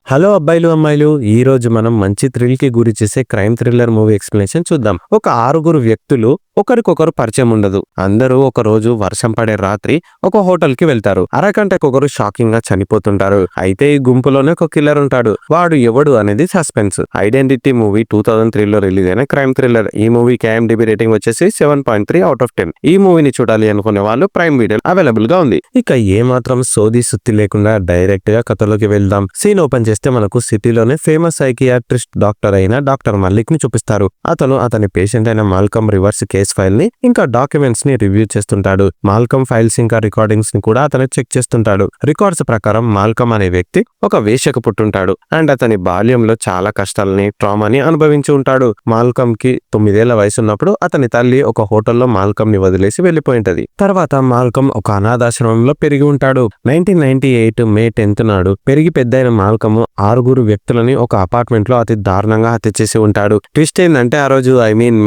Hello అబ్బాయిలు అమ్మాయిలు, ఈ రోజు మనం మంచి థ్రిల్ కి గురి చేసే క్రైమ్ థ్రిల్లర్ మూవీ ఎక్స్ప్లెనేషన్ చూద్దాం. ఒక ఆరుగురు వ్యక్తులు ఒకరికొకరు పరిచయం ఉండదు. అందరూ ఒక రోజు వర్షం పడే రాత్రి ఒక హోటల్ కి వెళ్తారు. అరగంటకొకరు షాకింగ్ గా చనిపోతుంటారు. అయితే ఈ గుంపులోనే ఒక కిల్లర్ ఉంటాడు. వాడు ఎవడు అనేది సస్పెన్స్. ఐడెంటిటీ మూవీ 2003 లో రిలీజ్ అయిన క్రైమ్ థ్రిల్లర్. ఈ మూవీకి IMDb రేటింగ్ వచ్చేసి 7.3 అవుట్ ఆఫ్ 10. ఈ మూవీని చూడాలి అనుకునే వాళ్ళు ప్రైమ్ వీడియో అవైలబుల్ గా ఉంది. ఇక ఏ మాత్రం సోది సుత్తి లేకుండా డైరెక్ట్ గా కథలోకి వెళ్దాం. సీన్ ఓపెన్ చేస్తే మనకు సిటీలోనే ఫేమస్ సైకియాట్రిస్ట్ డాక్టర్ అయిన డాక్టర్ మల్లిక్ ని చూపిస్తారు. అతను అతని పేషెంట్ అయిన మాల్కమ్ రివర్స్ కేస్ ఫైల్ ని ఇంకా డాక్యుమెంట్స్ ని రివ్యూ చేస్తుంటాడు. మాల్కమ్ ఫైల్స్ ఇంకా రికార్డింగ్స్ ని కూడా అతను చెక్ చేస్తుంటాడు. రికార్డ్స్ ప్రకారం మాల్కమ్ అనే వ్యక్తి ఒక వేశ్యకు పుట్టుంటాడు అండ్ అతని బాల్యంలో చాలా కష్టాలని ట్రామాని అనుభవించి ఉంటాడు. మాల్కమ్ కి 9 ఏళ్ల వయసు ఉన్నప్పుడు అతని తల్లి ఒక హోటల్లో మాల్కమ్ ని వదిలేసి వెళ్లిపోయింటది. తర్వాత మాల్కమ్ ఒక అనాథాశ్రమంలో పెరిగి ఉంటాడు. 1998 మే 10 నాడు పెరిగి పెద్దయిన మాల్కమ్ ఆరుగురు వ్యక్తులని ఒక అపార్ట్మెంట్ లో అతి దారుణంగా హత్య చేసి ఉంటాడు. ట్విస్ట్ ఏంటంటే ఆ రోజు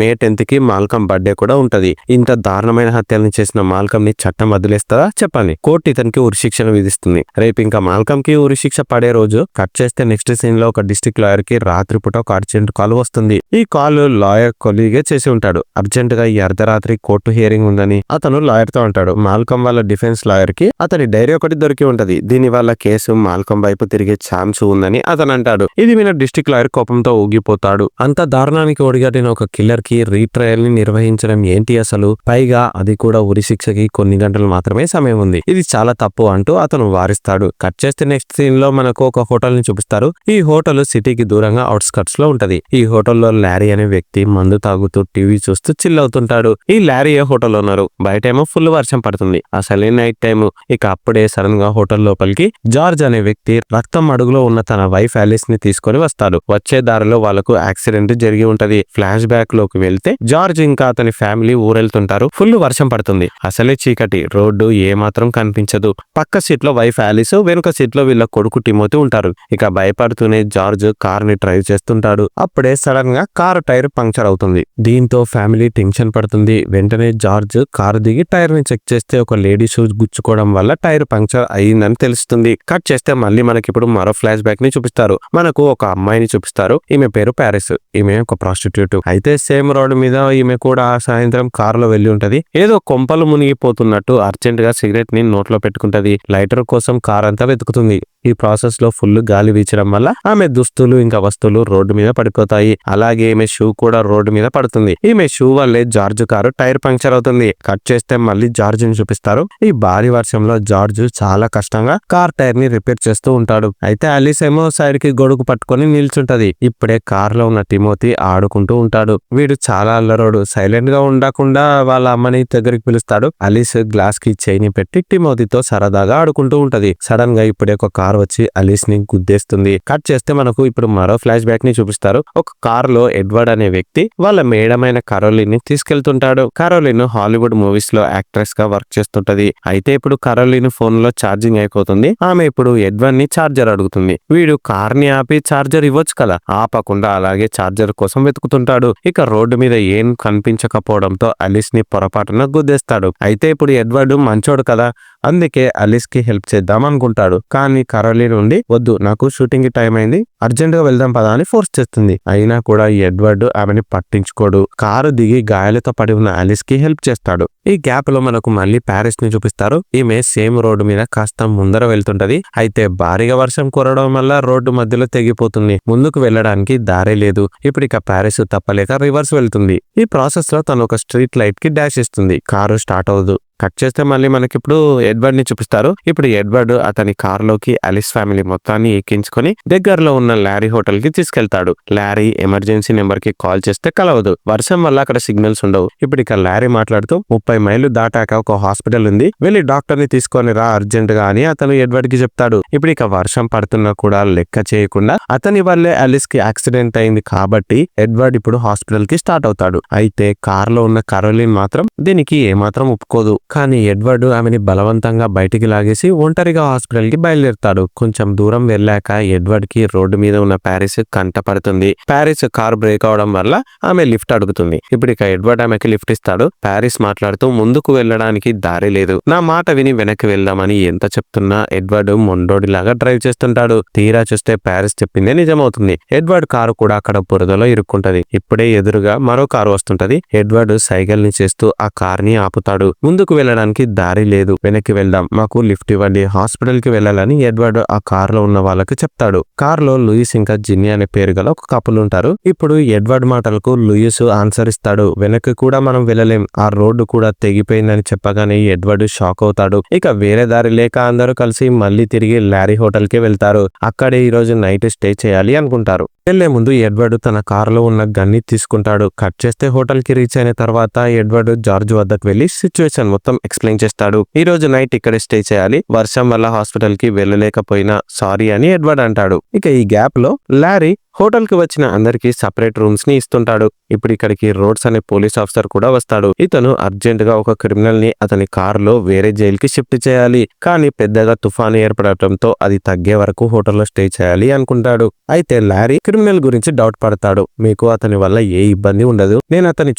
మే 10th కి మాల్కమ్ బర్త్డే కూడా ఉంటది. ఇంత దారుణమైన హత్యలను చేసిన మాల్కమ్ ని చట్టం వదిలేస్తుందా చెప్పండి. కోర్టు ఇతనికి ఉరిశిక్షను విధిస్తుంది. రేపు ఇంకా మాల్కమ్ కి ఉరిశిక్ష పడే రోజు కట్ చేస్తే నెక్స్ట్ సీన్ లో ఒక డిస్ట్రిక్ట్ లాయర్ కి రాత్రిపూట ఒక అర్జెంట్ కాల్ వస్తుంది. ఈ కాల్ లాయర్ కొలీగే చేసి ఉంటాడు. అర్జెంట్ గా ఈ అర్ధరాత్రి కోర్టు హియరింగ్ ఉందని అతను లాయర్ తో అంటాడు. మాల్కమ్ వాళ్ళ డిఫెన్స్ లాయర్ కి అతని డైరీ ఒకటి దొరికి ఉంటది. దీని వల్ల కేసు మాల్కమ్ వైపు తిరిగే ఛాన్స్ ఉందని అతను అంటాడు. ఇది విన డిస్ట్రిక్ట్ లాయర్ కోపంతో ఊగిపోతాడు. అంత దారుణానికి ఒడిగట్టిన ఒక కిల్లర్ కి రీట్రయల్ ని నిర్వహించడం ఏంటి అసలు, పైగా అది కూడా ఉరిశిక్షకి కొన్ని గంటలు మాత్రమే సమయం ఉంది, ఇది చాలా తప్పు అంటూ అతను వారిస్తాడు. కట్ చేస్తే నెక్స్ట్ సీన్ లో మనకు ఒక హోటల్ ని చూపిస్తారు. ఈ హోటల్ సిటీకి దూరంగా అవుట్స్కట్స్ లో ఉంటది. ఈ హోటల్లో లారీ అనే వ్యక్తి మందు తాగుతూ టీవీ చూస్తూ చిల్ అవుతుంటాడు. ఈ లారీ ఏ హోటల్లో ఉన్నారు. బయటేమో ఫుల్ వర్షం పడుతుంది, అసలే నైట్ టైం. ఇక అప్పుడే సడన్ గా హోటల్ లోపలికి జార్జ్ అనే వ్యక్తి రక్తం అడుగులో ఉన్న తన వైఫ్ ఆలిస్ ని తీసుకొని వస్తాడు. వచ్చే దారిలో వాళ్ళకు యాక్సిడెంట్ జరిగి ఉంటది. ఫ్లాష్ బ్యాక్ లోకి వెళ్తే జార్జ్ ఇంకా అతని ఫ్యామిలీ ఊరెళ్తుంటారు. ఫుల్ వర్షం పడుతుంది, అసలే చీకటి, రోడ్డు ఏ మాత్రం కనిపించదు. పక్క సీట్ లో వైఫ్ ఆలిస్, వెనుక సీట్ లో వీళ్ళ కొడుకు టిమోతి ఉంటారు. ఇక భయపడుతూనే జార్జ్ కార్ ని డ్రైవ్ చేస్తుంటాడు. అప్పుడే సడన్ గా కారు టైర్ పంక్చర్ అవుతుంది. దీంతో ఫ్యామిలీ టెన్షన్ పడుతుంది. వెంటనే జార్జ్ కారు దిగి టైర్ ని చెక్ చేస్తే ఒక లేడీ షూస్ గుచ్చుకోవడం వల్ల టైర్ పంక్చర్ అయ్యిందని తెలుస్తుంది. కట్ చేస్తే మళ్ళీ మనకి ఇప్పుడు మరో ఫ్లాష్ బ్యాక్ ని చూపిస్తారు. మనకు ఒక అమ్మాయిని చూపిస్తారు. ఈమె పేరు ప్యారిస్. ఈమె ఒక ప్రాస్టిట్యూట్. అయితే సేమ్ రోడ్ మీద ఈమె కూడా సాయంత్రం కారులో వెళ్లి ఉంటది. ఏదో కొంపలు మునిగిపోతున్నట్టు అర్జెంట్ గా సిగరెట్ ని నోట్లో పెట్టుకుంటది. లైటర్ కోసం కార్ అంతా వెతుకుతుంది. ఈ ప్రాసెస్ లో ఫుల్ గాలి వీచడం వల్ల ఆమె దుస్తులు ఇంకా వస్తువులు రోడ్డు మీద పడిపోతాయి. అలాగే ఈమె షూ కూడా రోడ్డు మీద పడుతుంది. ఈమె షూ వల్లే జార్జ్ కారు టైర్ పంక్చర్ అవుతుంది. కట్ చేస్తే మళ్ళీ జార్జ్ ని చూపిస్తారు. ఈ భారీ వర్షంలో జార్జ్ చాలా కష్టంగా కార్ టైర్ ని రిపేర్ చేస్తూ ఉంటాడు. అయితే ఆలిస్ ఏమో సైడ్ కి గొడుగు పట్టుకొని నిల్చుంటది. ఇప్పుడే కార్ లో ఉన్న టిమోతి ఆడుకుంటూ ఉంటాడు. వీడు చాలా అల్లరోడు. సైలెంట్ గా ఉండకుండా వాళ్ళ అమ్మని దగ్గరికి పిలుస్తాడు. ఆలిస్ గ్లాస్ కి చైని పెట్టి టిమోతితో సరదాగా ఆడుకుంటూ ఉంటది. సడన్ గా ఇప్పుడే ఒక కార్ వచ్చి ఆలిస్ ని గుద్దేస్తుంది. కట్ చేస్తే మనకు ఇప్పుడు మరో ఫ్లాష్ బ్యాక్ ని చూపిస్తారు. ఒక కార్ లో ఎడ్వర్డ్ అనే వ్యక్తి వాళ్ళ మేడమైన కరోలిన్ ని తీసుకెళ్తుంటాడు. కరోలిన్ హాలీవుడ్ మూవీస్ లో యాక్ట్రెస్ గా వర్క్ చేస్తుంటది. అయితే ఇప్పుడు కరోలిన్ ఫోన్ లో ఛార్జింగ్ అయిపోతుంది. ఆమె ఇప్పుడు ఎడ్వర్డ్ ని ఛార్జర్ అడుగుతుంది. వీడు కార్ ని ఆపి ఛార్జర్ ఇవ్వచ్చు కదా, ఆపకుండా అలాగే ఛార్జర్ కోసం వెతుకుతుంటాడు. ఇక రోడ్డు మీద ఏం కనిపించకపోవడంతో ఆలిస్ ని పొరపాటున గుద్దేస్తాడు. అయితే ఇప్పుడు ఎడ్వర్డ్ మంచోడు కదా, అందుకే ఆలిస్ కి హెల్ప్ చేద్దాం అనుకుంటాడు. కానీ కరోలిన్ నుండి వద్దు, నాకు షూటింగ్ కి టైం అయింది, అర్జెంట్ గా వెళ్దాం పదా అని ఫోర్స్ చేస్తుంది. అయినా కూడా ఈ ఎడ్వర్డ్ ఆమెని పట్టించుకోడు. కారు దిగి గాయాలతో పడి ఉన్న ఆలిస్ కి హెల్ప్ చేస్తాడు. ఈ గ్యాప్ లో మనకు మళ్ళీ ప్యారిస్ ని చూపిస్తారు. ఈమె సేమ్ రోడ్డు మీద కాస్త ముందర వెళ్తుంటది. అయితే భారీగా వర్షం కురవడం వల్ల రోడ్డు మధ్యలో తెగిపోతుంది. ముందుకు వెళ్ళడానికి దారే లేదు. ఇప్పుడు ఇక ప్యారిస్ తప్పలేక రివర్స్ వెళ్తుంది. ఈ ప్రాసెస్ లో తను ఒక స్ట్రీట్ లైట్ కి డాష్ ఇస్తుంది. కారు స్టార్ట్ అవ్వదు. కట్ చేస్తే మళ్ళీ మనకి ఇప్పుడు ఎడ్వర్డ్ ని చూపిస్తారు. ఇప్పుడు ఎడ్వర్డ్ అతని కారులోకి ఆలిస్ ఫ్యామిలీ మొత్తాన్ని ఎక్కించుకొని దగ్గరలో ఉన్న లారీ హోటల్ కి తీసుకెళ్తాడు. లారీ ఎమర్జెన్సీ నెంబర్ కి కాల్ చేస్తే కలవదు. వర్షం వల్ల అక్కడ సిగ్నల్స్ ఉండవు. ఇప్పుడు ఇక లారీ మాట్లాడుతూ 30 మైళ్ళు దాటాక ఒక హాస్పిటల్ ఉంది, వెళ్ళి డాక్టర్ ని తీసుకొని రా అర్జెంట్ గా అని అతను ఎడ్వర్డ్ కి చెప్తాడు. ఇప్పుడు ఇక వర్షం పడుతున్నా కూడా లెక్క చేయకుండా అతని వల్లే ఆలిస్ కి యాక్సిడెంట్ అయింది కాబట్టి ఎడ్వర్డ్ ఇప్పుడు హాస్పిటల్ కి స్టార్ట్ అవుతాడు. అయితే కార్ లో ఉన్న కరోలిన్ మాత్రం దీనికి ఏమాత్రం ఒప్పుకోదు. కానీ ఎడ్వర్డ్ ఆమెని బలవంతంగా బయటికి లాగేసి ఒంటరిగా హాస్పిటల్ కి బయలుదేరుతాడు. కొంచెం దూరం వెళ్ళాక ఎడ్వర్డ్ కి రోడ్డు మీద ఉన్న ప్యారిస్ కంట పడుతుంది. ప్యారిస్ కార్ బ్రేక్ అవడం వల్ల ఆమె లిఫ్ట్ అడుగుతుంది. ఇప్పుడు ఇక ఎడ్వర్డ్ ఆమెకి లిఫ్ట్ ఇస్తాడు. ప్యారిస్ మాట్లాడుతూ ముందుకు వెళ్ళడానికి దారి లేదు, నా మాట విని వెనక్కి వెళ్దామని ఎంత చెప్తున్నా ఎడ్వర్డ్ మొండోడిలాగా డ్రైవ్ చేస్తుంటాడు. తీరా చూస్తే ప్యారిస్ చెప్పిందే నిజమవుతుంది. ఎడ్వర్డ్ కారు కూడా అక్కడ బురదలో ఇరుక్కుంటది. ఇప్పుడే ఎదురుగా మరో కారు వస్తుంటది. ఎడ్వర్డ్ సైకిల్ ని చేస్తూ ఆ కార్ ని ఆపుతాడు. ముందుకు వెళ్ళడానికి దారి లేదు, వెనక్కి వెళ్దాం, మాకు లిఫ్ట్ ఇవ్వండి, హాస్పిటల్ కి వెళ్ళాలని ఎడ్వర్డ్ ఆ కార్ లో ఉన్న వాళ్ళకి చెప్తాడు. కార్ లో లూయిస్ ఇంకా జిన్నీ అనే పేరు గల ఒక కపుల్ ఉంటారు. ఇప్పుడు ఎడ్వర్డ్ మాటలకు లూయిస్ ఆన్సర్ ఇస్తాడు. వెనక్కి కూడా మనం వెళ్ళలేం, ఆ రోడ్డు కూడా తెగిపోయిందని చెప్పగానే ఎడ్వర్డ్ షాక్ అవుతాడు. ఇక వేరే దారి లేక అందరూ కలిసి మళ్ళీ తిరిగి లారీ హోటల్ కి వెళ్తారు. అక్కడే ఈ రోజు నైట్ స్టే చేయాలి అనుకుంటారు. వెళ్లే ముందు ఎడ్వర్డ్ తన కారులో ఉన్న గన్ని తీసుకుంటాడు. కట్ చేస్తే హోటల్ కి రీచ్ అయిన తర్వాత ఎడ్వర్డ్ జార్జ్ వద్దకు వెళ్లి సిచ్యువేషన్ మొత్తం ఎక్స్ప్లెయిన్ చేస్తాడు. ఈ రోజు నైట్ ఇక్కడ స్టే చేయాలి, వర్షం వల్ల హాస్పిటల్ కి వెళ్ళలేకపోయినా సారీ అని ఎడ్వర్డ్ అంటాడు. ఇక ఈ గ్యాప్ లో లారీ హోటల్ కి వచ్చిన అందరికి సపరేట్ రూమ్స్ ని ఇస్తుంటాడు. ఇప్పుడు ఇక్కడికి రోడ్స్ అనే పోలీస్ ఆఫీసర్ కూడా వస్తాడు. ఇతను అర్జెంట్ గా ఒక క్రిమినల్ ని అతని కారులో వేరే జైలు కి షిఫ్ట్ చేయాలి. కానీ పెద్దగా తుఫాను ఏర్పడటంతో అది తగ్గే వరకు హోటల్లో స్టే చేయాలి అనుకుంటాడు. అయితే లారీ క్రిమినల్ గురించి డౌట్ పడతాడు. మీకు అతని వల్ల ఏ ఇబ్బంది ఉండదు, నేను అతన్ని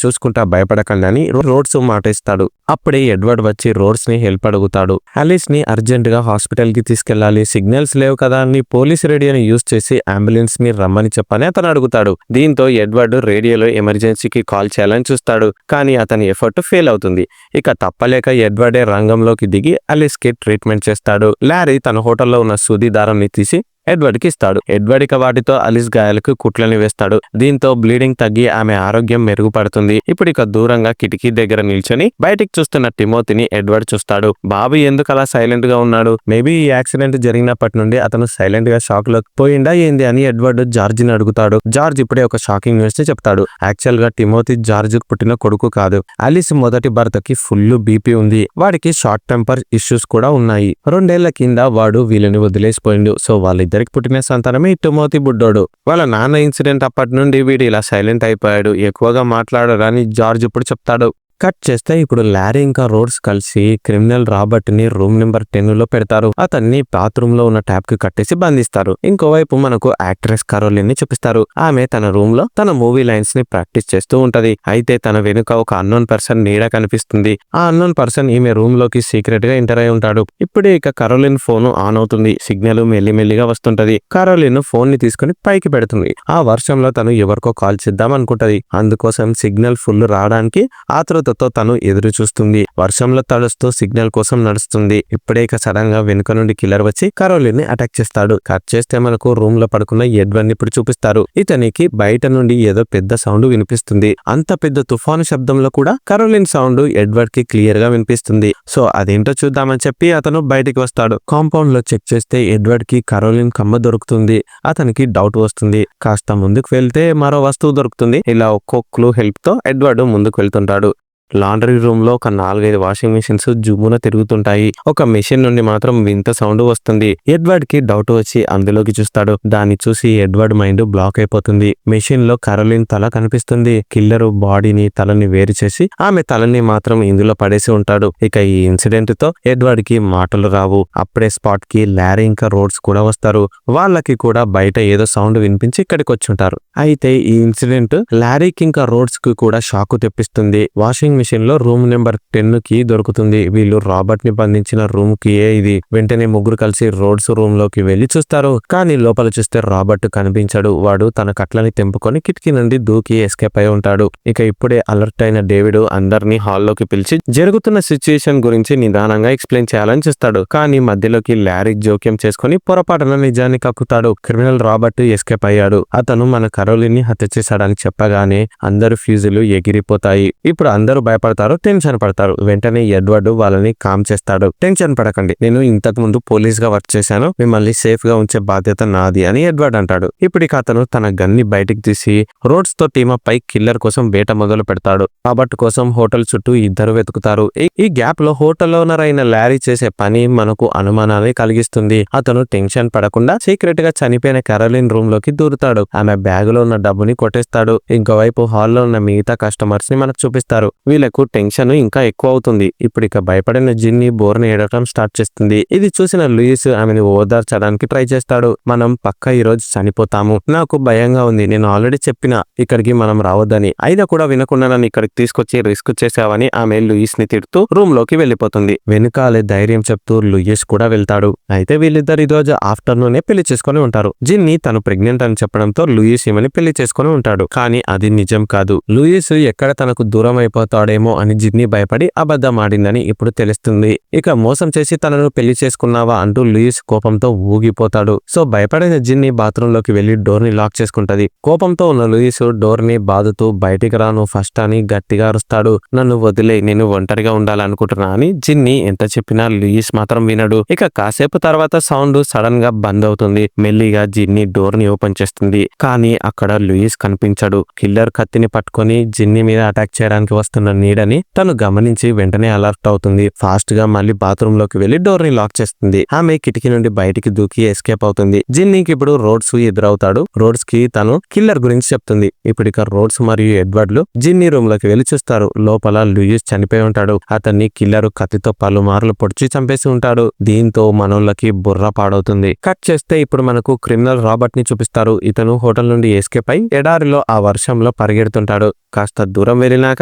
చూసుకుంటా, భయపడకండి అని రోడ్స్ మాట ఇస్తాడు. అప్పుడే ఎడ్వర్డ్ వచ్చి రోడ్స్ ని హెల్ప్ అడుగుతాడు. ఆలిస్ ని అర్జెంట్ గా హాస్పిటల్ కి తీసుకెళ్లాలి, సిగ్నల్స్ లేవు కదా అని పోలీస్ రేడియోని యూజ్ చేసి అంబులెన్స్ ని రమ్మని చెప్పని అతను అడుగుతాడు. దీంతో ఎడ్వర్డ్ రేడియోలో ఎమర్జెన్సీకి కాల్ చేయాలని చూస్తాడు. కానీ అతని ఎఫర్ట్ ఫెయిల్ అవుతుంది. ఇక తప్పలేక ఎడ్వర్డే రంగంలోకి దిగి ఆలిస్ కి ట్రీట్మెంట్ చేస్తాడు. లారీ తన హోటల్లో ఉన్న సూది దారంని తీసి ఎడ్వర్డ్ కి ఇస్తాడు. ఎడ్వర్డ్ ఇక వాటితో ఆలిస్ గాయాలకు కుట్లని వేస్తాడు. దీంతో బ్లీడింగ్ తగ్గి ఆమె ఆరోగ్యం మెరుగుపడుతుంది. ఇప్పుడు ఇక దూరంగా కిటికీ దగ్గర నిల్చొని బయటికి చూస్తున్న టిమోతిని ఎడ్వర్డ్ చూస్తాడు. బాబు ఎందుకు అలా సైలెంట్ గా ఉన్నాడు, మేబీ ఈ యాక్సిడెంట్ జరిగినప్పటి నుండి అతను సైలెంట్ గా షాక్ లో పోయిందా ఏంది అని ఎడ్వర్డ్ జార్జ్ ని అడుగుతాడు. జార్జ్ ఇప్పుడే ఒక షాకింగ్ న్యూస్ ని చెప్తాడు. యాక్చువల్ గా టిమోతి జార్జ్ పుట్టిన కొడుకు కాదు. ఆలిస్ మొదటి భర్తకి ఫుల్ బీపీ ఉంది, వాడికి షార్ట్ టెంపర్ ఇష్యూస్ కూడా ఉన్నాయి. 2 ఏళ్ల కింద వాడు వీళ్ళని వదిలేసిపోయిండు. సో వాళ్ళిద్దరికి పుట్టిన సంతానమే టిమోతి బుడ్డోడు. వాళ్ళ నాన్న ఇన్సిడెంట్ అప్పటి నుండి వీడు ఇలా సైలెంట్ అయిపోయాడు, ఎక్కువగా మాట్లాడరని జార్జ్ ఇప్పుడు చెప్తాడు. కట్ చేస్తే ఇప్పుడు లారీ ఇంకా రోడ్స్ కలిసి క్రిమినల్ రాబర్ట్ ని రూమ్ నెంబర్ 10 లో పెడతారు. అతన్ని బాత్రూమ్ లో ఉన్న ట్యాప్ కి కట్టేసి బంధిస్తారు. ఇంకోవైపు మనకు యాక్ట్రెస్ కరోలిన్ ని చూపిస్తారు. ఆమె తన రూమ్ లో తన మూవీ లైన్స్ ని ప్రాక్టీస్ చేస్తూ ఉంటది. అయితే తన వెనుక ఒక అన్నోన్ పర్సన్ నీడ కనిపిస్తుంది. ఆ అన్నోన్ పర్సన్ ఈమె రూమ్ లోకి సీక్రెట్ గా ఎంటర్ అయి ఉంటాడు. ఇప్పుడే ఇక కరోలిన్ ఫోన్ ఆన్ అవుతుంది. సిగ్నల్ మెల్లిమెల్లిగా వస్తుంటది. కరోలిన్ ఫోన్ ని తీసుకుని పైకి పెడుతుంది. ఆ వర్షంలో తను ఎవరికో కాల్ చేద్దాం అనుకుంటది. అందుకోసం సిగ్నల్ ఫుల్ రావడానికి ఆతృతతో తను ఎదురు చూస్తుంది. వర్షంలో తడుస్తూ సిగ్నల్ కోసం నడుస్తుంది. ఇప్పుడే ఇక సడన్ గా వెనుక నుండి కిల్లర్ వచ్చి కరోలిన్ ని అటాక్ చేస్తాడు. కట్ చేస్తే మనకు రూమ్ లో పడుకున్న ఎడ్వర్డ్ ని ఇప్పుడు చూపిస్తారు. ఇతనికి బయట నుండి ఏదో పెద్ద సౌండ్ వినిపిస్తుంది. అంత పెద్ద తుఫాను శబ్దంలో కూడా కరోలిన్ సౌండ్ ఎడ్వర్డ్ కి క్లియర్ గా వినిపిస్తుంది. సో అదేంటో చూద్దామని చెప్పి అతను బయటికి వస్తాడు. కాంపౌండ్ లో చెక్ చేస్తే ఎడ్వర్డ్ కి కరోలిన్ కమ్మ దొరుకుతుంది. అతనికి డౌట్ వస్తుంది. కాస్త ముందుకు వెళ్తే మరో వస్తువు దొరుకుతుంది. ఇలా ఒక్కో క్లూ హెల్ప్ తో ఎడ్వర్డ్ ముందుకు వెళ్తుంటాడు. లాండ్రీ రూమ్ లో ఒక 4-5 వాషింగ్ మిషన్స్ జుమ్మున తిరుగుతుంటాయి. ఒక మెషిన్ నుండి మాత్రం వింత సౌండ్ వస్తుంది. ఎడ్వర్డ్ కి డౌట్ వచ్చి అందులోకి చూస్తాడు. దాన్ని చూసి ఎడ్వర్డ్ మైండ్ బ్లాక్ అయిపోతుంది. మెషిన్ లో కరోలిన్ తల కనిపిస్తుంది. కిల్లర్ బాడీని తలని వేరు చేసి ఆమె తలని మాత్రం ఇందులో పడేసి ఉంటాడు. ఇక ఈ ఇన్సిడెంట్ తో ఎడ్వర్డ్ కి మాటలు రావు. అప్పుడే స్పాట్ కి లారీ ఇంకా రోడ్స్ కూడా వస్తారు. వాళ్ళకి కూడా బయట ఏదో సౌండ్ వినిపించి ఇక్కడికి వచ్చుంటారు. అయితే ఈ ఇన్సిడెంట్ లారీకి ఇంకా రోడ్స్ కి కూడా షాక్ తెప్పిస్తుంది. వాషింగ్ మిషన్ లో రూమ్ నెంబర్ 10 కి దొరుకుతుంది. వీళ్ళు రాబర్ట్ ని బంధించిన రూమ్ కి ఇది. వెంటనే ముగ్గురు కలిసి రోడ్స్ రూమ్ లోకి వెళ్లి చూస్తారు. కానీ లోపల చూస్తే రాబర్ట్ కనిపించాడు. వాడు తన కట్లని తెంపుకొని కిటికీ నుండి దూకి ఎస్కేప్ అయి ఉంటాడు. ఇక ఇప్పుడే అలర్ట్ అయిన డేవిడ్ అందరినీ హాల్లోకి పిలిచి జరుగుతున్న సిచ్యుయేషన్ గురించి నిదానంగా ఎక్స్ప్లెయిన్ చేయాలని చూస్తాడు. కానీ మధ్యలోకి లారీ జోక్యం చేసుకుని పొరపాటున నిజాన్ని కక్కుతాడు. క్రిమినల్ రాబర్ట్ ఎస్కేప్ అయ్యాడు. అతను మన కరోలిన్ ని హత్య చేశాడని చెప్పగానే అందరు ఫ్యూజులు ఎగిరిపోతాయి. ఇప్పుడు అందరూ భయపడతారు, టెన్షన్ పడతారు. వెంటనే ఎడ్వర్డ్ వాళ్ళని కామ్ చేస్తాడు. టెన్షన్ పడకండి, నేను ఇంతకు ముందు పోలీస్ గా వర్క్ చేశాను, మిమ్మల్ని సేఫ్ గా ఉంచే బాధ్యత నాది అని ఎడ్వర్డ్ అంటాడు. ఇప్పటికి అతను తన గన్ని బయటికి తీసి రోడ్స్ తో టీమప్ పై కిల్లర్ కోసం వేట మొదలు పెడతాడు. రాబర్ట్ కోసం హోటల్ చుట్టూ ఇద్దరు వెతుకుతారు. ఈ గ్యాప్ లో హోటల్ ఓనర్ అయిన లారీ చేసే పని మనకు అనుమానాన్ని కలిగిస్తుంది. అతను టెన్షన్ పడకుండా సీక్రెట్ గా చనిపోయిన కరోలిన్ రూమ్ లోకి దూరుతాడు. ఆమె బ్యాగ్ లో ఉన్న డబ్బుని కొట్టేస్తాడు. ఇంకోవైపు హాల్లో ఉన్న మిగతా కస్టమర్స్ ని మనకు చూపిస్తారు. వీళ్ళు వీళ్ళకు టెన్షన్ ఇంకా ఎక్కువ అవుతుంది. ఇప్పుడు ఇక భయపడిన జిన్ని బోర్ని ఏడటం స్టార్ట్ చేస్తుంది. ఇది చూసిన లూయిస్ ఆమెను ఓదార్చడానికి ట్రై చేస్తాడు. మనం పక్క ఈ రోజు చనిపోతాము, నాకు భయంగా ఉంది, నేను ఆల్రెడీ చెప్పిన ఇక్కడికి మనం రావద్దని, అయినా కూడా వినకుండా నన్ను ఇక్కడికి తీసుకొచ్చి రిస్క్ చేసావని ఆమె లూయిస్ ని తిడుతూ రూమ్ లోకి వెళ్లిపోతుంది. వెనుకాలే ధైర్యం చెప్తూ లూయిస్ కూడా వెళ్తాడు. అయితే వీళ్ళిద్దరు ఈ రోజు ఆఫ్టర్నూనే పెళ్లి చేసుకుని ఉంటారు. జిన్ని తను ప్రెగ్నెంట్ అని చెప్పడంతో లూయిస్ ఈమెని పెళ్లి చేసుకుని ఉంటాడు. కానీ అది నిజం కాదు. లూయిస్ ఎక్కడ తనకు దూరం అయిపోతాడేమో అని జిన్ని భయపడి అబద్ధం ఆడిందని ఇప్పుడు తెలుస్తుంది. ఇక మోసం చేసి తనను పెళ్లి చేసుకున్నావా అంటూ లూయిస్ కోపంతో ఊగిపోతాడు. సో భయపడిన జిన్ని బాత్రూమ్ లోకి వెళ్లి డోర్ ని లాక్ చేసుకుంటది. కోపంతో ఉన్న లూయిస్ డోర్ ని బాదుతూ బయటికి రాను ఫస్ట్ అని గట్టిగా అరుస్తాడు. నన్ను వదిలే, నేను ఒంటరిగా ఉండాలనుకుంటున్నా అని జిన్ని ఎంత చెప్పినా లూయిస్ మాత్రం వినడు. ఇక కాసేపు తర్వాత సౌండ్ సడన్ గా బంద్ అవుతుంది. మెల్లిగా జిన్ని డోర్ ని ఓపెన్ చేస్తుంది. కానీ అక్కడ లూయిస్ కనిపించడు. కిల్లర్ కత్తిని పట్టుకొని జిన్ని మీద అటాక్ చేయడానికి వస్తున్న నీడని తను గమనించి వెంటనే అలర్ట్ అవుతుంది. ఫాస్ట్ గా మళ్ళీ బాత్రూమ్ లోకి వెళ్లి డోర్ ని లాక్ చేస్తుంది. ఆమె కిటికీ నుండి బయటికి దూకి ఎస్కేప్ అవుతుంది. జిన్నీకి ఇప్పుడు రోడ్స్ ఎదురవుతాడు. రోడ్స్ కి తను కిల్లర్ గురించి చెప్తుంది. ఇప్పుడు ఇక రోడ్స్ మరియు ఎడ్వర్డ్లు జిన్నీ రూమ్ లోకి వెళ్లి చూస్తారు. లోపల లూయిస్ చనిపోయి ఉంటాడు. అతన్ని కిల్లర్ కత్తితో పలుమార్లు పొడిచి చంపేసి ఉంటాడు. దీంతో మనోళ్ళకి బుర్ర పాడవుతుంది. కట్ చేస్తే ఇప్పుడు మనకు క్రిమినల్ రాబర్ట్ ని చూపిస్తారు. ఇతను హోటల్ నుండి ఎస్కేప్ అయి ఎడారిలో ఆ వర్షంలో పరిగెడుతుంటాడు. కాస్త దూరం వెళ్ళినాక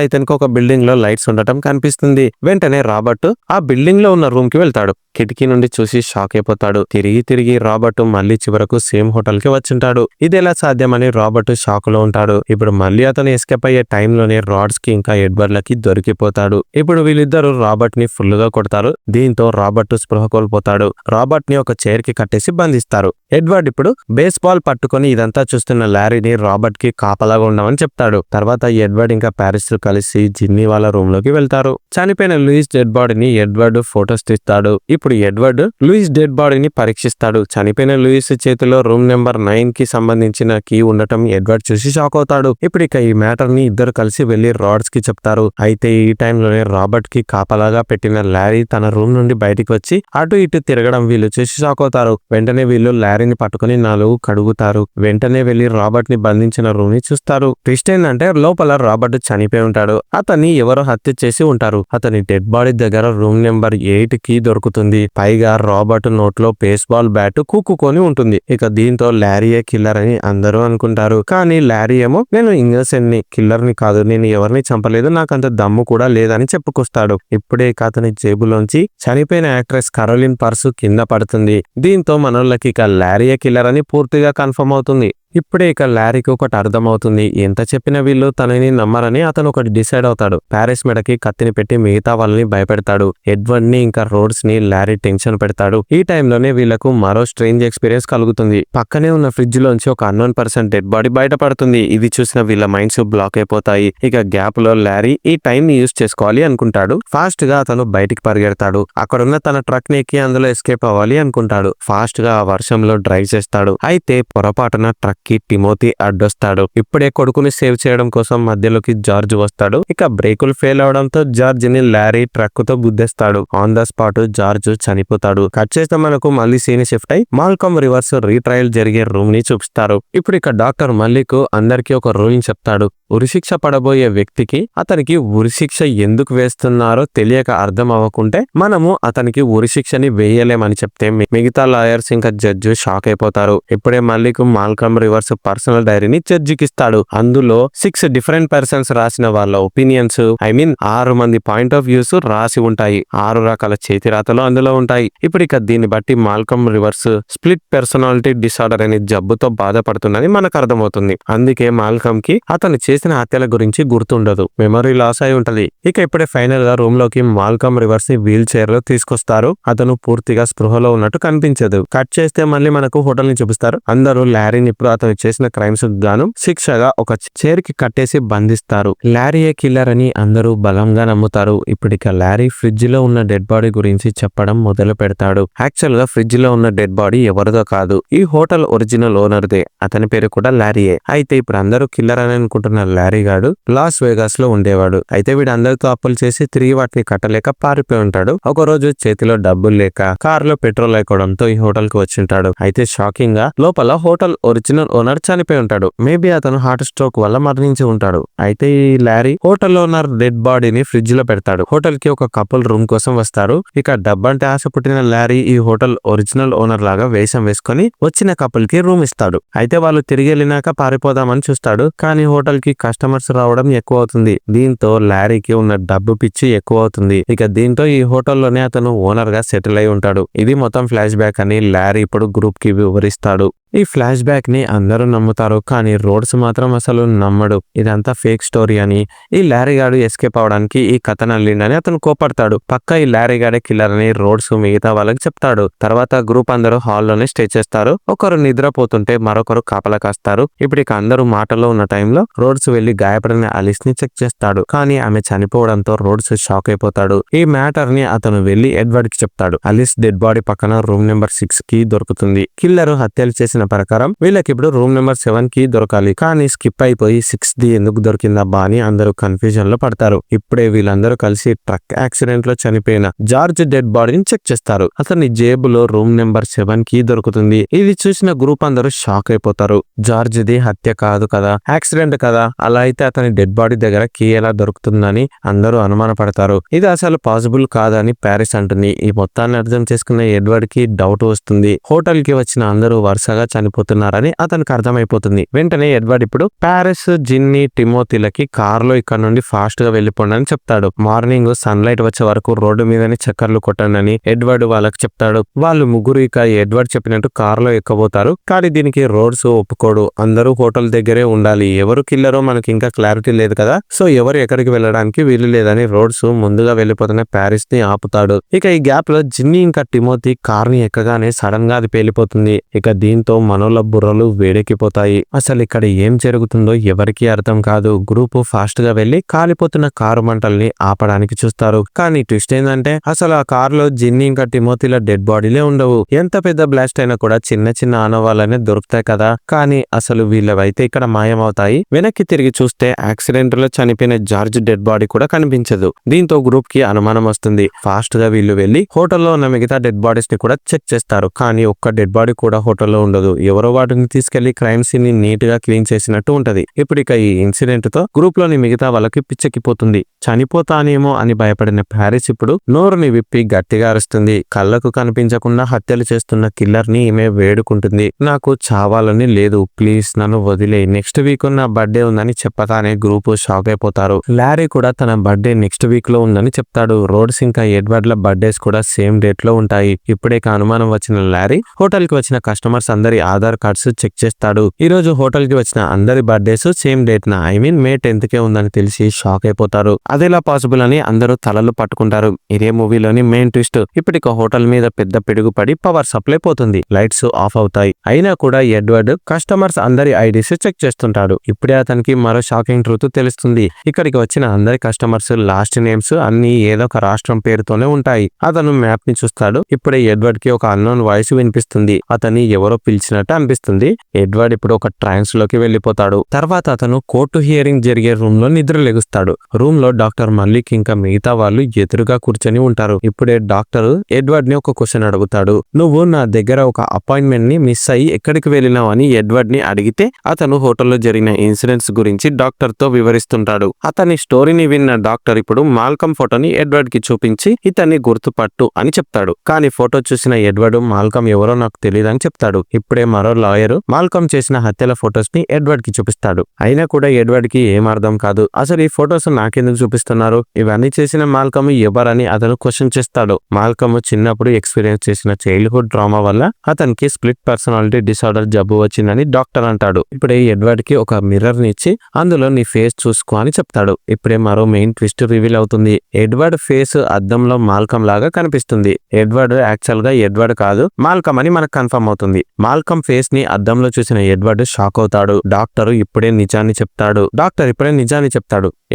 ఇతనికి ఒక బిల్డింగ్ లో లైట్స్ ఉండటం కనిపిస్తుంది. వెంటనే రాబర్ట్ ఆ బిల్డింగ్ లో ఉన్న రూమ్ కి వెళ్తాడు. కిటికీ నుండి చూసి షాక్ అయిపోతాడు. తిరిగి రాబర్ట్ మళ్ళీ చివరకు సేమ్ హోటల్ కి వచ్చింటాడు. ఇది ఎలా సాధ్యమని రాబర్ట్ షాక్ లో ఉంటాడు. ఇప్పుడు మళ్ళీ అతను ఎస్కేప్ అయ్యే టైంలోనే రాడ్స్ కి ఇంకా ఎడ్వర్డ్లకి దొరికిపోతాడు. ఇప్పుడు వీళ్ళిద్దరూ రాబర్ట్ ని ఫుల్ గా కొడతారు. దీంతో రాబర్ట్ స్పృహ కోల్పోతాడు. రాబర్ట్ ని ఒక చైర్ కి కట్టేసి బంధిస్తారు. ఎడ్వర్డ్ ఇప్పుడు బేస్ బాల్ పట్టుకొని ఇదంతా చూస్తున్న లారీని రాబర్ట్ కి కాపలాగా ఉండమని చెప్తాడు. తర్వాత ఎడ్వర్డ్ ఇంకా ప్యారిస్ కలిసి జిన్నీ వాళ్ళ రూమ్ లోకి వెళ్తారు. చనిపోయిన లూయిస్ డెడ్ బాడీని ఎడ్వర్డ్ ఫోటోస్ తీస్తాడు. ఇప్పుడు ఎడ్వర్డ్ లూయిస్ డెడ్ బాడీని పరీక్షిస్తాడు. చనిపోయిన లూయిస్ చేతిలో రూమ్ నెంబర్ 9 కి సంబంధించిన కీ ఉండటం ఎడ్వర్డ్ చూసి షాక్ అవుతాడు. ఇప్పుడు ఇక ఈ మ్యాటర్ ని ఇద్దరు కలిసి వెళ్లి రాడ్స్ కి చెప్తారు. అయితే ఈ టైంలోనే రాబర్ట్ కి కాపలాగా పెట్టిన లారీ తన రూమ్ నుండి బయటికి వచ్చి అటు ఇటు తిరగడం వీళ్ళు చూసి షాక్ అవుతారు. వెంటనే వీళ్ళు లారీని పట్టుకుని 4 కడుగుతారు. వెంటనే వెళ్లి రాబర్ట్ ని బంధించిన రూమ్ ని చూస్తారు. ట్విస్ట్ ఏంటంటే లోపల రాబర్ట్ చనిపోయి ఉంటాడు. అతన్ని ఎవరో హత్య చేసి ఉంటారు. అతని డెడ్ బాడీ దగ్గర రూమ్ నెంబర్ 8 కి దొరుకుతుంది. పైగా రాబర్ట్ నోట్లో బేస్బాల్ బ్యాట్ కుక్కుకొని ఉంటుంది. ఇక దీంతో లారీయే కిల్లర్ అని అందరూ అనుకుంటారు. కానీ లారీ ఏమో నేను ఇన్నోసెంట్ ని, కిల్లర్ ని కాదు, నేను ఎవరిని చంపలేదు, నాకంత దమ్ము కూడా లేదని చెప్పుకొస్తాడు. ఇప్పుడే అతని జేబులోంచి చనిపోయిన యాక్ట్రెస్ కరోలిన్ పర్సు కింద పడుతుంది. దీంతో మనోళ్ళకి ఇక లారీయే కిల్లర్ అని పూర్తిగా కన్ఫర్మ్ అవుతుంది. ఇప్పుడే ఇక లారీకి ఒకటి అర్థమవుతుంది. ఎంత చెప్పినా వీళ్ళు తనని నమ్మరని అతను ఒకటి డిసైడ్ అవుతాడు. ప్యారిస్ మెడకి కత్తిని పెట్టి మిగతా వాళ్ళని భయపెడతాడు. ఎడ్వర్డ్ ని ఇంకా రోడ్స్ ని లారీ టెన్షన్ పెడతాడు. ఈ టైంలోనే వీళ్లకు మరో స్ట్రేంజ్ ఎక్స్పీరియన్స్ కలుగుతుంది. పక్కనే ఉన్న ఫ్రిడ్జ్ లోంచి ఒక అన్నోన్ పర్సన్ డెడ్ బాడీ బయటపడుతుంది. ఇది చూసిన వీళ్ళ మైండ్స్ బ్లాక్ అయిపోతాయి. ఇక గ్యాప్ లో లారీ ఈ టైం ని యూజ్ చేసుకోవాలి అనుకుంటాడు. ఫాస్ట్ గా అతను బయటికి పరిగెడతాడు. అక్కడున్న తన ట్రక్ ని ఎక్కి అందులో ఎస్కేప్ అవ్వాలి అనుకుంటాడు. ఫాస్ట్ గా ఆ వర్షంలో డ్రైవ్ చేస్తాడు. అయితే పొరపాటున ట్రక్ కి టిమోతి అడ్డొస్తాడు. ఇప్పుడే కొడుకుని సేవ్ చేయడం కోసం మధ్యలోకి జార్జ్ వస్తాడు. ఇక బ్రేకులు ఫెయిల్ అవడంతో జార్జ్ ని లారీ ట్రక్ తో గుద్దేస్తాడు. ఆన్ ద స్పాట్ జార్జ్ చనిపోతాడు. కట్ చేస్తే మనకు మళ్ళీ సీన్ షిఫ్ట్ అయి మాల్కమ్ రివర్స్ రీట్రయల్ జరిగే రూమ్ ని చూపిస్తారు. ఇప్పుడు ఇక డాక్టర్ మల్లిక్ అందరికీ ఒక రూలింగ్ చెప్తాడు. ఉరిశిక్ష పడబోయే వ్యక్తికి అతనికి ఉరిశిక్ష ఎందుకు వేస్తున్నారో తెలియక అర్థం అవ్వకుంటే మనము అతనికి ఉరిశిక్షని వేయలేమని చెప్తే మిగతా లాయర్స్ ఇంకా జడ్జి షాక్ అయిపోతారు. ఇప్పుడే మల్లిక్ మాల్కమ్ రివర్స్ పర్సనల్ డైరీని జడ్జికి ఇస్తాడు. అందులో 6 డిఫరెంట్ పర్సన్స్ రాసిన వాళ్ళ ఒపీనియన్స్ 6 మంది పాయింట్ ఆఫ్ వ్యూస్ రాసి ఉంటాయి. 6 రకాల చేతిరాతలు అందులో ఉంటాయి. ఇప్పుడు ఇక దీన్ని బట్టి Malcolm reverse split personality disorder అనే జబ్బుతో బాధపడుతుందని మనకు అర్థమవుతుంది. అందుకే మాల్కమ్ కి అతను చేసిన హత్యల గురించి గుర్తుండదు, మెమరీ లాస్ అయి ఉంటది. ఇక ఇప్పుడే ఫైనల్ గా రూమ్ లోకి మాల్కమ్ రివర్స్ ని వీల్ చైర్ లో తీసుకొస్తారు. అతను పూర్తిగా స్పృహలో ఉన్నట్టు కనిపించదు. కట్ చేస్తే మళ్ళీ మనకు హోటల్ ని చూపిస్తారు. అందరూ లారీని ఇప్పుడు అతను చేసిన క్రైమ్స్ గాను శిక్షగా ఒక చైర్ కి కట్టేసి బంధిస్తారు. లారీయే కిల్లర్ అని అందరూ బలంగా నమ్ముతారు. ఇప్పటిక లారీ ఫ్రిడ్జ్ లో ఉన్న డెడ్ బాడీ గురించి చెప్పడం మొదలు పెడతాడు. యాక్చువల్ గా ఫ్రిడ్జ్ లో ఉన్న డెడ్ బాడీ ఎవరిదో కాదు, ఈ హోటల్ ఒరిజినల్ ఓనర్ దే. అతని పేరు కూడా లారీయే. అయితే ఇప్పుడు అందరూ కిల్లర్ అని అనుకుంటున్న లారీ గాడు లాస్ వేగాస్ లో ఉండేవాడు. అయితే వీడు అందరితో అప్పులు చేసి తిరిగి వాటిని కట్టలేక పారిపోయి ఉంటాడు. ఒక రోజు చేతిలో డబ్బులు లేక కార్ లో పెట్రోల్ అయిపోవడంతో ఈ హోటల్ కి వచ్చింటాడు. అయితే షాకింగ్ గా లోపల హోటల్ ఒరిజినల్ ఓనర్ చనిపోయి ఉంటాడు. మేబీ అతను హార్ట్ స్ట్రోక్ వల్ల మరణించి ఉంటాడు. అయితే ఈ లారీ హోటల్ ఓనర్ డెడ్ బాడీని ఫ్రిడ్జ్ లో పెడతాడు. హోటల్ కి ఒక కపుల్ రూమ్ కోసం వస్తారు. ఇక డబ్బంటే ఆశ పుట్టిన లారీ ఈ హోటల్ ఒరిజినల్ ఓనర్ లాగా వేషం వేసుకొని వచ్చిన కపుల్ కి రూమ్ ఇస్తాడు. అయితే వాళ్ళు తిరిగి వెళ్ళినాక పారిపోదామని చూస్తాడు. కానీ హోటల్ కి కస్టమర్స్ రావడం ఎక్కువ అవుతుంది. దీంతో లారీకి ఉన్న డబ్బు పిచ్చి ఎక్కువ అవుతుంది. ఇక దీంతో ఈ హోటల్లోనే అతను ఓనర్ గా సెటిల్ అయి ఉంటాడు. ఇది మొత్తం ఫ్లాష్ బ్యాక్ అని లారీ ఇప్పుడు గ్రూప్ కి వివరిస్తాడు. ఈ ఫ్లాష్ బ్యాక్ ని అందరూ నమ్ముతారు. కానీ రోడ్స్ మాత్రం అసలు నమ్మడు. ఇదంతా ఫేక్ స్టోరీ అని, ఈ లారీ గాడు ఎస్కేప్ అవడానికి ఈ కథ నల్లిండని అతను కోపడతాడు. పక్క ఈ లారీ గాడే కిల్లర్ అని రోడ్స్ మిగతా వాళ్ళకి చెప్తాడు. తర్వాత గ్రూప్ అందరూ హాల్లోనే స్టే చేస్తారు. ఒకరు నిద్రపోతుంటే మరొకరు కాపలా కాస్తారు. ఇప్పుడు ఇక అందరూ మాటలో ఉన్న టైంలో రోడ్స్ వెళ్లి గాయపడిన అలిస్ ని చెక్ చేస్తాడు. కానీ ఆమె చనిపోవడంతో రోడ్స్ షాక్ అయిపోతాడు. ఈ మ్యాటర్ ని అతను వెళ్లి ఎడ్వర్డ్ కి చెప్తాడు. అలిస్ డెడ్ బాడీ పక్కన రూమ్ నెంబర్ 6 కి దొరుకుతుంది. కిల్లర్ హత్యలు చేసిన ప్రకారం వీళ్ళకి ఇప్పుడు రూమ్ నెంబర్ 7 కి దొరకాలి. కానీ స్కిప్ అయిపోయి 6ది ఎందుకు దొరికిందబ్బా అని అందరూ కన్ఫ్యూజన్ లో పడతారు. ఇప్పుడే వీళ్ళందరూ కలిసి ట్రక్ యాక్సిడెంట్ లో చనిపోయిన జార్జ్ డెడ్ బాడీని చెక్ చేస్తారు. అతని జేబులో రూమ్ నెంబర్ 7 కి దొరుకుతుంది. ఇది చూసిన గ్రూప్ అందరూ షాక్ అయిపోతారు. జార్జ్ ది హత్య కాదు కదా, యాక్సిడెంట్ కదా, అలా అయితే అతని డెడ్ బాడీ దగ్గర కీ ఎలా దొరుకుతుందని అందరూ అనుమానపడతారు. ఇది అసలు పాసిబుల్ కాదని ప్యారిస్ అంటుంది. ఈ మొత్తాన్ని అర్థం చేసుకున్న ఎడ్వర్డ్ కి డౌట్ వస్తుంది. హోటల్ కి వచ్చిన అందరూ వరుసగా చనిపోతున్నారని అతనికి అర్థమైపోతుంది. వెంటనే ఎడ్వర్డ్ ఇప్పుడు ప్యారిస్, జిన్నీ, టిమోతీలకి కారులో ఇక్కడ నుండి ఫాస్ట్ గా వెళ్లిపోండి అని చెప్తాడు. మార్నింగ్ సన్ లైట్ వచ్చే వరకు రోడ్డు మీదనే చక్కర్లు కొట్టండి అని ఎడ్వర్డ్ వాళ్ళకి చెప్తాడు. వాళ్ళు ముగ్గురు ఇక ఎడ్వర్డ్ చెప్పినట్టు కారులో ఎక్కబోతారు. కానీ దీనికి రోడ్స్ ఒప్పుకోడు. అందరూ హోటల్ దగ్గరే ఉండాలి. ఎవరు కిల్లరో మనకి ఇంకా క్లారిటీ లేదు కదా, సో ఎవరు ఎక్కడికి వెళ్ళడానికి వీలు లేదని రోడ్స్ ముందుగా వెళ్లిపోతున్న ప్యారిస్ ని ఆపుతాడు. ఇక ఈ గ్యాప్ లో జిన్నీ ఇంకా టిమోతీ కార్ ని ఎక్కగానే సడన్ గా అది పేలిపోతుంది. ఇక దీంతో మనోళ్ళ బుర్రలు వేడెక్కిపోతాయి. అసలు ఇక్కడ ఏం జరుగుతుందో ఎవరికీ అర్థం కాదు. గ్రూప్ ఫాస్ట్ గా వెళ్లి కాలిపోతున్న కారు మంటల్ని ఆపడానికి చూస్తారు. కానీ ట్విస్ట్ ఏంటంటే అసలు ఆ కారులో జిన్నీ ఇంకా టిమోతీల డెడ్ బాడీలే ఉండవు. ఎంత పెద్ద బ్లాస్ట్ అయినా కూడా చిన్న చిన్న ఆనవాళ్ళనే దొరుకుతాయి కదా. కానీ అసలు వీళ్ళవైతే ఇక్కడ మాయమవుతాయి. వెనక్కి తిరిగి చూస్తే యాక్సిడెంట్ లో చనిపోయిన జార్జ్ డెడ్ బాడీ కూడా కనిపించదు. దీంతో గ్రూప్ కి అనుమానం వస్తుంది. ఫాస్ట్ గా వీళ్ళు వెళ్లి హోటల్లో ఉన్న మిగతా డెడ్ బాడీస్ ని కూడా చెక్ చేస్తారు. కానీ ఒక్క డెడ్ బాడీ కూడా హోటల్లో ఉండదు. ఎవరో వాటిని తీసుకెళ్లి క్రైమ్ సీన్ ని నీట్ గా క్లీన్ చేసినట్టు ఉంటది. ఇప్పుడు ఇక ఈ ఇన్సిడెంట్ తో గ్రూప్ లోని మిగతా వాళ్ళకి పిచ్చెక్కిపోతుంది. చనిపోతానేమో అని భయపడిన ప్యారిస్ ఇప్పుడు నోరుని విప్పి గట్టిగా అరుస్తుంది. కళ్ళకు కనిపించకుండా హత్యలు చేస్తున్న కిల్లర్ ని ఈమె వేడుకుంటుంది. నాకు చావాలని లేదు, ప్లీజ్ నన్ను వదిలే. నెక్స్ట్ వీక్ నా బర్త్డే ఉందని చెప్పతానే గ్రూప్ షాక్ అయిపోతారు. లారీ కూడా తన బర్త్డే నెక్స్ట్ వీక్ లో ఉందని చెప్తాడు. రోడ్స్ ఇంకా ఎడ్వర్డ్ ల బర్త్డేస్ కూడా సేమ్ డేట్ లో ఉంటాయి. ఇప్పుడే అనుమానం వచ్చిన లారీ హోటల్ కి వచ్చిన కస్టమర్స్ అందరి ఆధార్ కార్డ్స్ చెక్ చేస్తాడు. ఈ రోజు హోటల్ కి వచ్చిన అందరి బర్త్డేస్ సేమ్ డేట్ నా మే 10th కే ఉందని తెలిసి షాక్ అయిపోతారు. అదేలా పాసిబుల్ అని అందరూ తలలు పట్టుకుంటారు. ఇదే మూవీలోని మెయిన్ ట్విస్ట్. ఇప్పటిక హోటల్ మీద పెద్ద పిడుగు పడి పవర్ సప్లై పోతుంది. లైట్స్ ఆఫ్ అవుతాయి. అయినా కూడా ఎడ్వర్డ్ కస్టమర్స్ అందరి ఐడీస్ చెక్ చేస్తుంటాడు. ఇప్పుడే అతనికి మరో షాకింగ్ ట్రూత్ తెలుస్తుంది. ఇక్కడికి వచ్చిన అందరి కస్టమర్స్ లాస్ట్ నేమ్స్ అన్ని ఏదో ఒక రాష్ట్రం పేరుతోనే ఉంటాయి. అతను మ్యాప్ ని చూస్తాడు. ఇప్పుడే ఎడ్వర్డ్ కి ఒక అన్నోన్ వాయిస్ వినిపిస్తుంది. అతన్ని ఎవరో పిలిచినట్టు అనిపిస్తుంది. ఎడ్వర్డ్ ఇప్పుడు ఒక ట్రాన్స్ లోకి వెళ్లిపోతాడు. తర్వాత అతను కోర్టు హియరింగ్ జరిగే రూమ్ లో నిద్ర లెగుస్తాడు. రూమ్ లో డాక్టర్ మల్లిక్ ఇంకా మిగతా వాళ్ళు ఎదురుగా కూర్చొని ఉంటారు. ఇప్పుడే డాక్టర్ ఎడ్వర్డ్ ని ఒక క్వశ్చన్ అడుగుతాడు. నువ్వు నా దగ్గర ఒక అపాయింట్మెంట్ ని మిస్ అయ్యి ఎక్కడికి వెళ్ళినావు అని ఎడ్వర్డ్ ని అడిగితే అతను హోటల్లో జరిగిన ఇన్సిడెంట్స్ గురించి డాక్టర్ తో వివరిస్తుంటాడు. అతని స్టోరీని విన్న డాక్టర్ ఇప్పుడు మాల్కమ్ ఫోటోని ఎడ్వర్డ్ కి చూపించి ఇతన్ని గుర్తుపట్టు అని చెప్తాడు. కానీ ఫోటో చూసిన ఎడ్వర్డ్ మాల్కమ్ ఎవరో నాకు తెలియదని చెప్తాడు. ఇప్పుడే మరో లాయర్ మాల్కమ్ చేసిన హత్యల ఫొటోస్ ని ఎడ్వర్డ్ కి చూపిస్తాడు. అయినా కూడా ఎడ్వర్డ్ కి ఏం అర్థం కాదు. అసలు ఈ ఫొటోస్ నాకెందుకు చూపిస్తున్నారు, ఇవన్నీ చేసిన మాల్కమ్ ఎవరని అతను క్వశ్చన్ చేస్తాడు. మాల్కమ్ చిన్నప్పుడు ఎక్స్పీరియన్స్ చేసిన చైల్డ్హుడ్ డ్రామా వల్ల అతనికి స్ప్లిట్ పర్సనాలిటీ డిసార్డర్ జబ్బు వచ్చిందని డాక్టర్ అంటాడు. ఇప్పుడే ఎడ్వర్డ్ కి ఒక మిర్రర్ ని ఇచ్చి అందులో నీ ఫేస్ చూసుకో అని చెప్తాడు. ఇప్పుడే మరో మెయిన్ ట్విస్ట్ రివీల్ అవుతుంది. ఎడ్వర్డ్ ఫేస్ అద్దంలో మాల్కమ్ లాగా కనిపిస్తుంది. ఎడ్వర్డ్ యాక్చువల్ గా ఎడ్వర్డ్ కాదు, మాల్కమ్ అని మనకు కన్ఫర్మ్ అవుతుంది. మాల్కమ్ ఫేస్ ని అద్దంలో చూసిన ఎడ్వర్డ్ షాక్ అవుతాడు. డాక్టర్ ఇప్పుడే నిజాన్ని చెప్తాడు.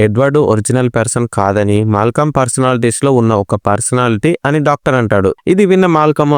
ఎడ్వర్డ్ ఒరిజినల్ పర్సన్ కాదని, మాల్కమ్ పర్సనాలిటీస్ లో ఉన్న ఒక పర్సనాలిటీ అని డాక్టర్ అంటాడు. ఇది విన్న మాల్కమ్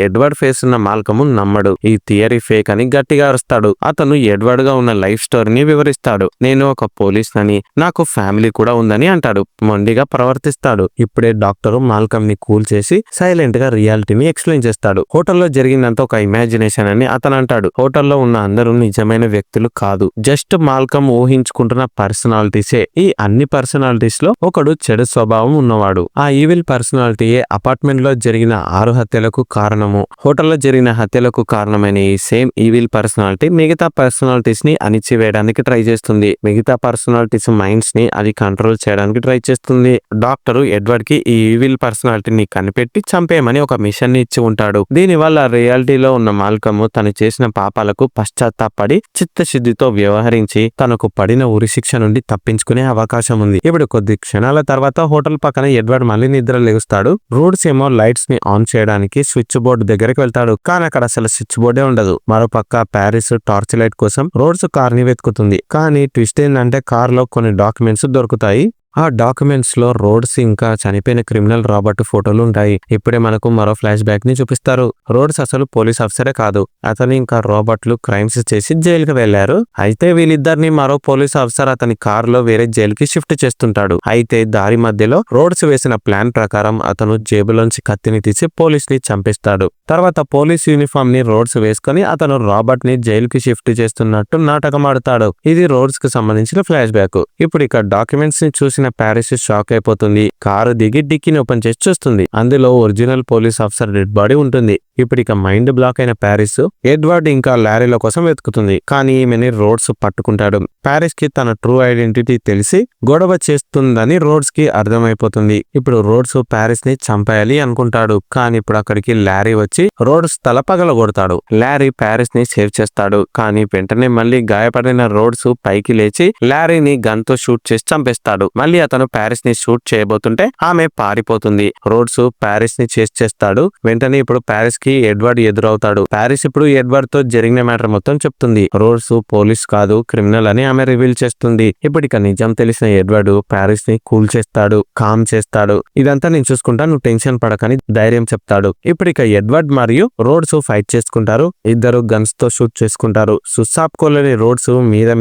ఎడ్వర్డ్ ఫేస్ ఉన్న మాల్కమ్ నమ్మడు. ఈ థియరీ ఫేక్ అని గట్టిగా అరుస్తాడు. అతను ఎడ్వర్డ్ గా ఉన్న లైఫ్ స్టోరీని వివరిస్తాడు. నేను ఒక పోలీస్ అని, నాకు ఫ్యామిలీ కూడా ఉందని అంటాడు. మొండిగా ప్రవర్తిస్తాడు. ఇప్పుడే డాక్టర్ మాల్కమ్ ని కూల్ చేసి సైలెంట్ గా రియాలిటీని ఎక్స్ప్లెయిన్ చేస్తాడు. హోటల్లో జరిగిందంతా ఒక ఇమాజినేషన్ అని అని అతను అంటాడు. హోటల్లో ఉన్న అందరూ నిజమైన వ్యక్తులు కాదు, జస్ట్ మాల్కమ్ ఊహించుకుంటున్న పర్సనాలిటీసే. ఈ అన్ని పర్సనాలిటీస్ లో ఒకడు చెడు స్వభావం ఉన్నవాడు. ఆ ఈవిల్ పర్సనాలిటీయే అపార్ట్మెంట్ లో జరిగిన 6 హత్యలకు కారణము. హోటల్లో జరిగిన హత్యలకు కారణమైన ఈ సేమ్ ఈవిల్ పర్సనాలిటీ మిగతా పర్సనాలిటీస్ ని అణిచివేయడానికి ట్రై చేస్తుంది. మిగతా పర్సనాలిటీస్ మైండ్స్ ని అది కంట్రోల్ చేయడానికి ట్రై చేస్తుంది. డాక్టర్ ఎడ్వర్డ్ కి ఈ ఈవిల్ పర్సనాలిటీని కనిపెట్టి చంపేయమని ఒక మిషన్ ని ఇచ్చి ఉంటాడు. దీని వల్ల రియాలిటీలో ఉన్న మాల్కమ్ తను చేసిన పాపాలకు పశ్చాత్తాపడి చిత్తశుద్ధితో వ్యవహరించి తనకు పడిన ఉరిశిక్ష నుండి తప్పించుకునే అవకాశం ఉంది. ఇప్పుడు కొద్ది క్షణాల తర్వాత హోటల్ పక్కన ఎడ్వర్డ్ మళ్ళీ నిద్ర లేస్తాడు. రూడ్స్ ఏమో లైట్స్ ని ఆన్ చేయడానికి స్విచ్ బోర్డు దగ్గరికి వెళ్తాడు. కానీ అక్కడ అసలు స్విచ్ బోర్డే ఉండదు. మరోపక్క ప్యారిస్ టార్చ్ లైట్ కోసం రోడ్స్ కార్ ని వెతుకుతుంది. కానీ ట్విస్ట్ ఏంటంటే కార్ లో కొన్ని డాక్యుమెంట్స్ దొరుకుతాయి. ఆ డాక్యుమెంట్స్ లో రోడ్స్ ఇంకా చనిపోయిన క్రిమినల్ రాబర్ట్ ఫోటోలు ఉంటాయి. ఇప్పుడే మనకు మరో ఫ్లాష్ బ్యాక్ ని చూపిస్తారు. రోడ్స్ అసలు పోలీస్ ఆఫీసరే కాదు, అతను ఇంకా రాబర్ట్లు క్రైమ్స్ చేసి జైలుకి వెళ్లారు. అయితే వీళ్ళిద్దరిని మరో పోలీస్ ఆఫీసర్ అతని కార్ లో వేరే జైలుకి షిఫ్ట్ చేస్తుంటాడు. అయితే దారి మధ్యలో రోడ్స్ వేసిన ప్లాన్ ప్రకారం అతను జేబులోంచి కత్తిని తీసి పోలీస్ ని చంపేస్తాడు. తర్వాత పోలీస్ యూనిఫామ్ ని రోడ్స్ వేసుకుని అతను రాబర్ట్ ని జైలుకి షిఫ్ట్ చేస్తున్నట్టు నాటకం ఆడతాడు. ఇది రోడ్స్ కి సంబంధించిన ఫ్లాష్ బ్యాక్. ఇప్పుడు ఇక డాక్యుమెంట్స్ ని చూసి ప్యారిస్ షాక్ అయిపోతుంది. కారు దిగి డిక్కీని ఓపెన్ చేసి చూస్తుంది. అందులో original police officer dead body ఉంటుంది. ఇప్పుడు ఇక మైండ్ బ్లాక్ అయిన ప్యారిస్ ఎడ్వర్డ్ ఇంకా లారీల కోసం వెతుకుతుంది. కానీ ఈమెని రోడ్స్ పట్టుకుంటాడు. ప్యారిస్ కి తన ట్రూ ఐడెంటిటీ తెలిసి గొడవ చేస్తుందని రోడ్స్ కి అర్థమైపోతుంది. ఇప్పుడు రోడ్స్ ప్యారిస్ ని చంపేయాలి అనుకుంటాడు. కానీ ఇప్పుడు అక్కడికి లారీ వచ్చి రోడ్స్ తల పగలగొడతాడు. లారీ ప్యారిస్ ని సేవ్ చేస్తాడు. కానీ వెంటనే మళ్ళీ గాయపడిన రోడ్స్ పైకి లేచి లారీని గన్ తో షూట్ చేసి చంపేస్తాడు. మళ్ళీ అతను ప్యారిస్ ని షూట్ చేయబోతుంటే ఆమె పారిపోతుంది. రోడ్స్ ప్యారిస్ ని చేస్ చేస్తాడు. వెంటనే ఇప్పుడు ప్యారిస్ కి ఎడ్వర్డ్ ఎదురవుతాడు. ప్యారిస్ ఇప్పుడు ఎడ్వర్డ్ తో జరిగిన మ్యాటర్ మొత్తం చెప్తుంది. రోడ్స్ పోలీస్ కాదు, క్రిమినల్ అని ఆమె రివీల్ చేస్తుంది. ఇప్పుడు ఇక నిజం తెలిసిన ఎడ్వర్డ్ ప్యారిస్ ని కూల్ చేస్తాడు, కామ్ చేస్తాడు. ఇదంతా నేను చూసుకుంటా, నువ్వు టెన్షన్ పడకని ధైర్యం చెప్తాడు. ఇప్పుడు ఇక ఎడ్వర్డ్ మరియు రోడ్స్ ఫైట్ చేసుకుంటారు. ఇద్దరు గన్స్ తో షూట్ చేసుకుంటారు. సుసాప్కోలేని రోడ్స్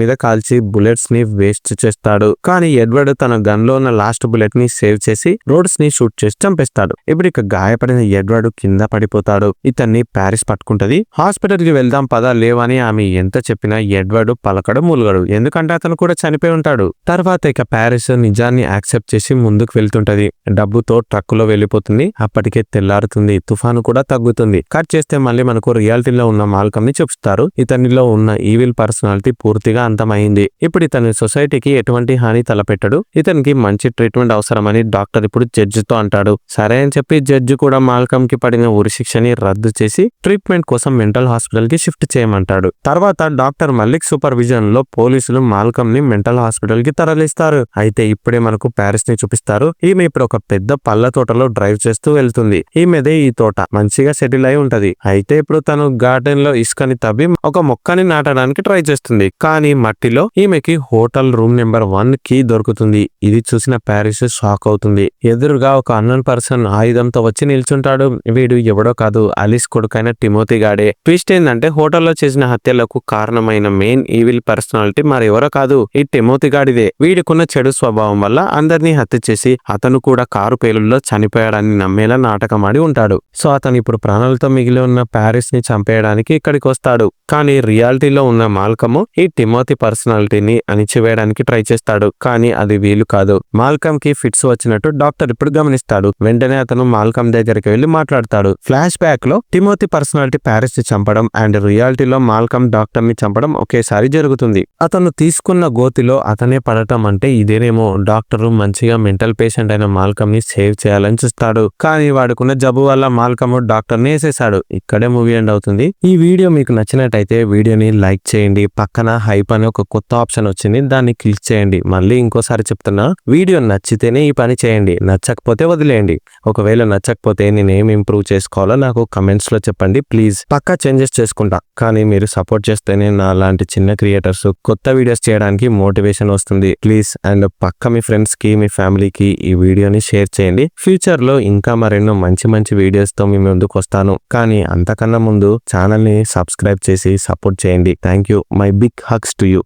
మీద కాల్చి బుల్లెట్స్ ని వేస్ట్ చేస్తాడు. కానీ ఎడ్వర్డ్ తన గన్ లో ఉన్న లాస్ట్ బుల్లెట్ ని సేవ్ చేసి రోడ్స్ ని షూట్ చేసి చంపేస్తాడు. ఇప్పుడు ఇక గాయపడిన ఎడ్వర్డ్ కింద పడిపోతాడు. ఇతన్ని ప్యారిస్ పట్టుకుంటది. హాస్పిటల్ కి వెళ్దాం పదా లేవని ఆమె ఎంత చెప్పినా ఎడ్వర్డ్ పలకడు మూలగడు. ఎందుకంటే అతను కూడా చనిపోయి ఉంటాడు. తర్వాత ఇక ప్యారిస్ నిజాన్ని యాక్సెప్ట్ చేసి ముందుకు వెళ్తుంటది. డబ్బుతో ట్రక్కులో వెళ్ళిపోతుంది. అప్పటికే తెల్లారుతుంది. తుఫాను కూడా తగ్గుతుంది. కట్ చేస్తే మళ్ళీ మనకు రియాలిటీలో ఉన్న మాల్కమ్ ని చూపిస్తారు. ఇతనిలో ఉన్న ఈవిల్ పర్సనాలిటీ పూర్తిగా అంతమైంది. ఇప్పుడు ఇతని సొసైటీకి ఎటువంటి హాని తలపెట్టడు. ఇతనికి మంచి ట్రీట్మెంట్ అవసరమని డాక్టర్ ఇప్పుడు జడ్జితో అంటాడు. సరే అని చెప్పి జడ్జి కూడా మాల్కమ్ కి పడిన ఉరిశిక్షని రద్దు చేసి ట్రీట్మెంట్ కోసం మెంటల్ హాస్పిటల్ కి షిఫ్ట్ చేయమంటాడు. తర్వాత డాక్టర్ మల్లిక్ సూపర్విజన్ లో పోలీసులు మాల్కమ్ ని మెంటల్ హాస్పిటల్ కి తరలిస్తారు. అయితే ఇప్పుడే మనకు ప్యారిస్ ని చూపిస్తారు. ఈమె ఇప్పుడు ఒక పెద్ద పళ్ళ తోటలో డ్రైవ్ చేస్తూ వెళ్తుంది. ఈమెదే ఈ తోట మంచిగా సెటిల్ అయి ఉంటది. అయితే ఇప్పుడు తను గార్డెన్ లో ఇసుకని తవ్వి ఒక మొక్కని నాటడానికి ట్రై చేస్తుంది. కానీ మట్టిలో ఈమెకి హోటల్ రూమ్ నెంబర్ 1 కి దొరుకుతుంది. ఇది చూసిన ప్యారిస్ షాక్ అవుతుంది. ఎదురుగా ఒక అన్నోన్ పర్సన్ ఆయుధంతో వచ్చి నిల్చుంటాడు. వీడు ఎవడో కాదు, అలిస్ కొడుకైన టిమోతి గాడే. ట్విస్ట్ ఏంటంటే హోటల్లో చేసిన హత్యలకు కారణమైన మెయిన్ ఈవిల్ పర్సనాలిటీ మరెవరో కాదు, ఈ టిమోతి గాడిదే. వీడికున్న చెడు స్వభావం వల్ల అందరినీ హత్య చేసి అతను కూడా కారు పేలుల్లో చనిపోయాడని నమ్మేలా నాటకమాడి ఉంటాడు. సో అతను ఇప్పుడు ప్రాణాలతో మిగిలి ఉన్న ప్యారిస్ ని చంపేయడానికి ఇక్కడికి వస్తాడు. కానీ రియాలిటీలో ఉన్న మాల్కమ్ ఈ టిమోతి పర్సనాలిటీని అణిచివేయడానికి ట్రై చేస్తాడు. కానీ అది వీలు కాదు. మాల్కమ్ కి ఫిట్స్ వచ్చినట్టు డాక్టర్ ఇప్పుడు గమనిస్తాడు. వెంటనే అతను మాల్కమ్ దగ్గరికి వెళ్లి మాట్లాడతాడు. ఫ్లాష్ బ్యాక్ లో టిమోతి పర్సనాలిటీ ప్యారిస్ ని చంపడం అండ్ రియాలిటీలో మాల్కమ్ డాక్టర్ ని చంపడం ఒకేసారి జరుగుతుంది. అతను తీసుకున్న గోతిలో అతనే పడటం అంటే ఇదేనేమో. డాక్టర్ మంచిగా మెంటల్ పేషెంట్ అయిన మాల్కమ్ ని సేవ్ చేయాలని చూస్తాడు. కానీ వాడుకున్న జబ్బు వల్ల మాల్కమ్ డాక్టర్ ని వేసేశాడు. ఇక్కడే మూవీ ఎండ్ అవుతుంది. ఈ వీడియో మీకు నచ్చినట్టయితే వీడియోని లైక్ చేయండి. పక్కన హైప్ అనే ఒక కొత్త ఆప్షన్ వచ్చింది, దాన్ని క్లిక్ చేయండి. మళ్ళీ ఇంకోసారి చెప్తున్నా, వీడియో నచ్చితేనే ఈ పని చేయండి, నచ్చకపోతే వదిలేయండి. ఒకవేళ నచ్చకపోతే నేను ఏం ఇంప్రూవ్ చేసుకోవాలో నాకు కమెంట్స్ లో చెప్పండి ప్లీజ్. పక్కా చేంజెస్ చేసుకుంటా. కానీ మీరు సపోర్ట్ చేస్తేనే నా లాంటి చిన్న క్రియేటర్స్ కొత్త వీడియోస్ చేయడానికి మోటివేషన్ వస్తుంది ప్లీజ్. అండ్ పక్క మీ ఫ్రెండ్స్ కి మీ ఫ్యామిలీకి ఈ వీడియోని షేర్ చేయండి. ఫ్యూచర్ లో ఇంకా మరెన్నో మంచి వీడియోస్ తో మీ ముందుకు వస్తాను. కానీ అంతకన్నా ముందు ఛానల్ ని సబ్స్క్రైబ్ చేసి సపోర్ట్ చేయండి. Thank you. My big hugs to you.